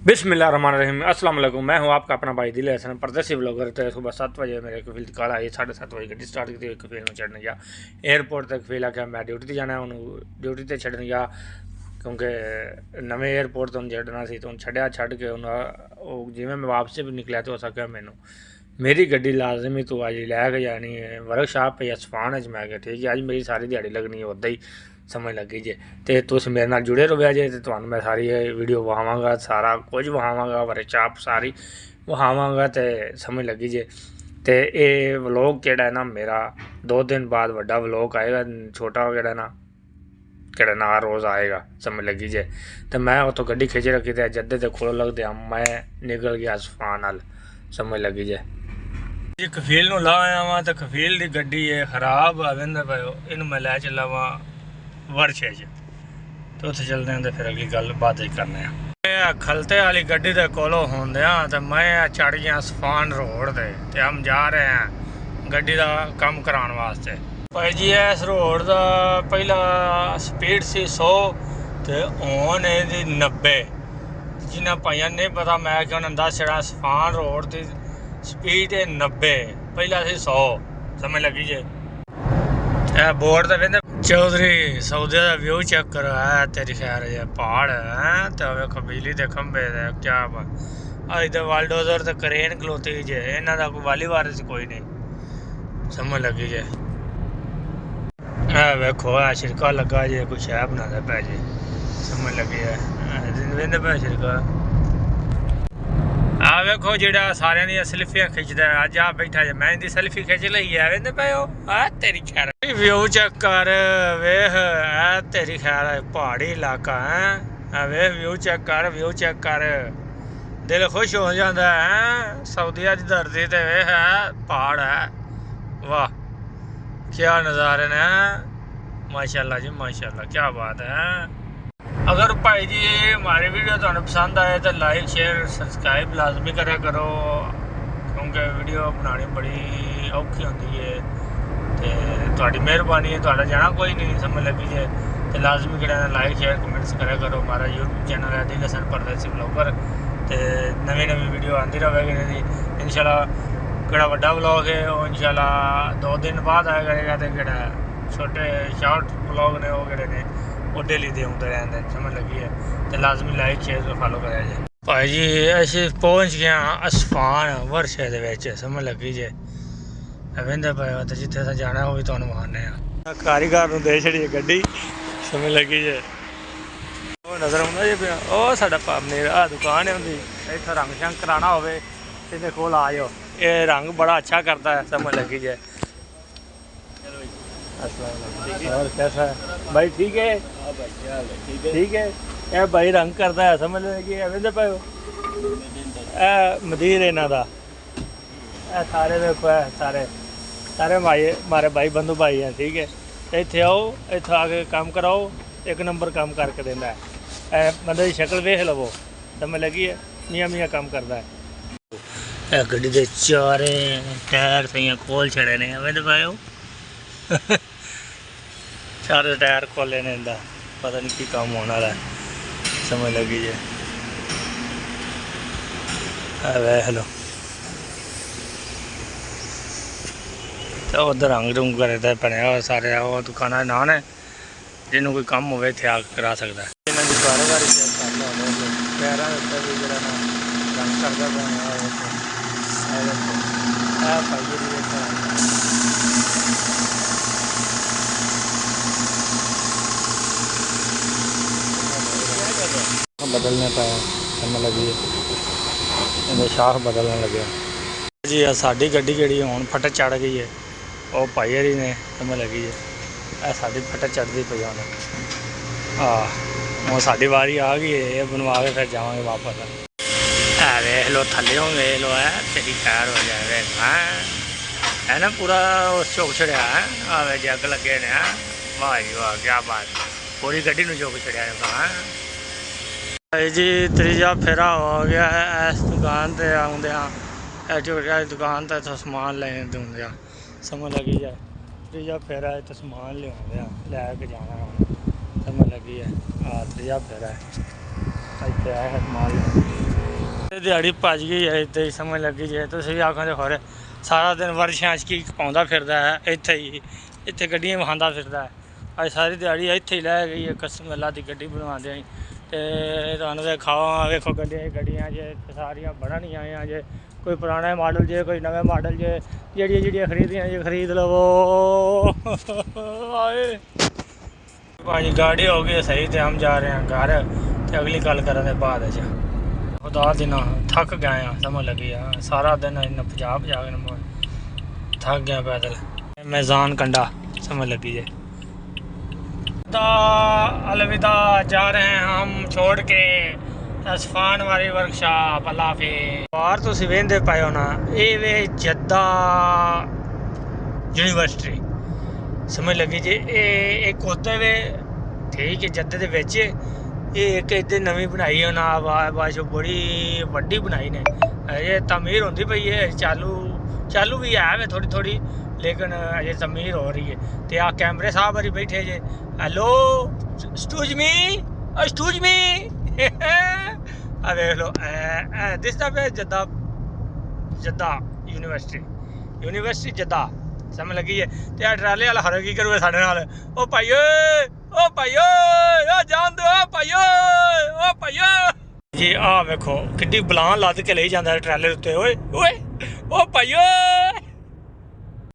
बिस्मिल्लाहिर्रहमानिर्रहीम अस्सलाम वालेकुम। मैं हूं आपका अपना भाई दिल हसन परदेसी ब्लॉगर। तो सुबह 7 बजे मेरे कफील कल आई 7:30 बजे गड्डी स्टार्ट की कफील में चढ़ने गया एयरपोर्ट तक। कफील आख्या मैं ड्यूटी ते जाना, उन्होंने ड्यूटी ते छड्डन गया क्योंकि नवे एयरपोर्ट तो छड्डना सी। तो छड्डिया, छड्ड के जिवें मैं वापसी भी निकलिया तो उस आख्या मैनू मेरी गड्डी लाजमी तू अज लैके जानी है वर्कशाप पे असफान। मैं क्या ठीक है, अज मेरी सारी दिहाड़ी लगनी है उदा ही समझ लगी जे। तो तुम मेरे नाल जुड़े रहो जे, तो तुहानू मैं सारी वीडियो वहावांगा, सारा कुछ वहावांगा, वर्कशाप सारी वहावांगा, तो समझ लगी जे। तो ये व्लॉग केड़ा है ना मेरा 2 दिन बाद वड्डा व्लॉग आएगा, छोटा केड़ा ना केड़ा ना रोज़ आएगा समझ लगी जे। तो मैं उतो गड्डी खिंच रखी थी जद्दे ते खोल लगते मैं निकल गया असफान नाल समझ लगी जे। जी कफील नूं ला आया वां तो कफील दी गड्डी है खराब आवेंदा पियो, इनू मैं लै चला वां वर्षे च। तो उत्थे चलदे हैं तो फिर अगली गल बात करने खलते वाली गड्डी के कोलों होंदियां तो मैं चढ़ गया असफान रोड ते हम जा रहे हैं गड्डी का काम कराने वास्ते। भाई जी इस रोड का पहला स्पीड सी 100 तो हुण इहदी 90। जिन्हें भाइयों नहीं पता मैं कि उन्हें दस छड़ा असफान रोड की स्पीड है 90, पहला सी 100 समझ लगी जे। बोर्ड तो कहते चौधरी सऊदी का व्यू चेक करो है तेरी खैर है पहाड़ है तो वेखो बिजली के खंबे क्या अज तो वालडोजर तो करेन खलोती जे, इन्हों का कोई वाली वारिस कोई नहीं समझ लगी जे। वेखो है छिड़का लगा जे, कुछ है बनाते पै जे समझ लगी है वेंदे पे छिड़का। आ वेखो जेड़ा सारे दी सेल्फियां खिंचदा अज आ बैठा जे, मैं इंदी सेल्फी खिंच लई है वेंदे पे हो तेरी खैर। व्यू चेक कर वेख तेरी खैर पहाड़ी इलाका है वेख व्यू चेक कर, व्यू चेक कर दिल खुश हो जाता है। सऊदीया की धरती ते वेख है पहाड़ है, वाह क्या नज़ारे ने माशाल्लाह जी माशाल्लाह क्या बात है। अगर भाई जी हमारी वीडियो तुहानू पसंद आए तो लाइक शेयर सबसक्राइब लाजमी करा करो क्योंकि वीडियो बनानी बड़ी औखी होंदी है। तो तुहाडी मेहरबानी है, तुहाडा जाना कोई नहीं समझ लगी जे। तो लाजमी करा लाइक शेयर कमेंट्स करा करो। हमारा यूट्यूब चैनल है दिल हसन परदेसी ब्लॉगर। तो नवी नवी वीडियो आती रहेगी इंशाल्लाह। केड़ा वड्डा व्लॉग है वो इंशाल्लाह 2 दिन बाद आया करेगा। तो केड़ा छोटे शॉर्ट व्लॉग ने वो केड़े ने वो डेली दे आते रहते समझ लगी है। तो लाजमी लाइक शेयर फॉलो करा जाए। भाई जी अस पहुँच गए असफान वर्षे दे समझ लगी जे वेंदे पे तो जिथे अस जाना वो भी तुहानू विखाने कारीगर दे छड़ी गड्डी समझ लगी जे। वो नज़र आउंदा जे पिया ओ साडा पनीर आ दुकान है उनकी, इत्थे रंग शंग कराना होवे इहदे कोल आ जाओ, ये रंग बड़ा अच्छा करता है समझ लगी जे। और कैसा है भाई? ठीक है ठीक है ये भाई रंग करता है समझ लगी वेंदे पे मदीर इन्हों का सारे देखो सारे सारे भाई मारे भाई बंधु भाई हैं ठीक है। इत्थे आओ इत्थे आके काम कराओ, एक नंबर काम करके देता है। बंदे की शक्ल वेख लवो समझ लगी है, मियाँ मियाँ काम करता है। गड्डी के चारे टायर सही खोल छड़े ने वेंदे पे चारे टायर खोले ने इंदा पता नहीं की काम होने वाला है समझ लगी जे। वेख लो तो उधर रंग रुंग करे बनया सारे वो दुकाना ना ने जिन्हों कोई कम हो इतने आ करा सकता है। इन्हों की कारोबारी चेक कर लो पैरों के उत्ते भी जरा रंग करता बदलने पाया समझ लगी इन्हें शाख बदलने लगे जी। साड़ी गड्डी जी हूँ फट चढ़ गई है वो भाई हरी ने समझ लगी है साड़ी फट चढ़ती पई हूँ। हाँ साड़ी वारी आ गई है, ये बनवा के फिर जावांगे वापस। वेख लो थले वेख लो है तेरी खैर हो जाए है ना पूरा चौक छड़िया है आवे जग लगे ने वाह जी वाह क्या बात पूरी गड्डी में चौक छड़िया है। भाई जी त्रीजा फेरा हो गया है इस दुकान से आउंदे छोटी दुकान तो इतना समान लेने दूंदे समझ लगी है। त्रीजा फेरा है तो समान लैके जाना समझ लगी है। त्रीजा फेरा है इतने आया समान ਦਿਹਾੜੀ ਭੱਜ ਗਈ ਹੈ ਇੱਥੇ ਹੀ ਸਮਝ ਲੱਗੀ ਜੇ ਤੁਸੀਂ ਆਖਾਂ ਤੇ ਹੋਰ ਸਾਰਾ ਦਿਨ ਵਰਸ਼ਾਂ 'ਚ ਕੀ ਪਾਉਂਦਾ ਫਿਰਦਾ ਹੈ ਇੱਥੇ ਹੀ, ਇੱਥੇ ਗੱਡੀਆਂ ਵਹਾਉਂਦਾ ਫਿਰਦਾ ਹੈ। ਅੱਜ ਸਾਰੀ ਦਿਹਾੜੀ ਇੱਥੇ ਹੀ ਲੈ ਗਈ ਹੈ ਕਸਮੱਲਾ ਦੀ ਗੱਡੀ ਬਣਵਾਉਂਦੇ ਆਂ ਤੇ ਤੁਹਾਨੂੰ ਦਿਖਾਵਾਂ ਵੇਖੋ ਗੱਡੀਆਂ ਜੇ ਸਾਰੀਆਂ ਬਣਨ ਹੀ ਆਈਆਂ ਜੇ, ਕੋਈ ਪੁਰਾਣਾ ਮਾਡਲ ਜੇ ਕੋਈ ਨਵੇਂ ਮਾਡਲ ਜੇ, ਜਿਹੜੀਆਂ ਖਰੀਦੀਆਂ ਜੇ ਖਰੀਦ ਲਵੋ। ਆਏ ਭਾਜੀ गाड़ी हो गई सही तो हम जा रहे हैं घर तो अगली गल करने बाद खुदा दिन थक गए हैं समझ लगी है सारा दिन इन्ना भजा थक गया पैदल मैजान कंडा समझ लगी जे अलविदा जा रहे हैं हम छोड़ के असफान वाली वर्कशॉप अल्लाह हाफिज़। बाहर तुसीं वेंदे पाए हो ना ये वे जद्दा यूनिवर्सिटी समझ लगी जी एक होते वे ठीक है जद्दे दे विच ये एक इधर नवीं बनाई है ना बाश बड़ी वड्डी बनाई ने अजे तमीर होंदी पई है चालू भी है वे थोड़ी लेकिन अजे तमीर हो रही है। तो आ कैमरे साहब हरी बैठे जे हेलो एक्सक्यूज मी आ देख लो दिसदा पे जद्दा यूनिवर्सिटी जद्दा समझ लगी है। तो ट्राले वाला हर की करूँगा साढ़े नाल ओ भाईओ जान दो भाईओ जी आ वेखो किड्डी बलान लद के ले जाता ट्राले उत्ते ओए ओ भाईओ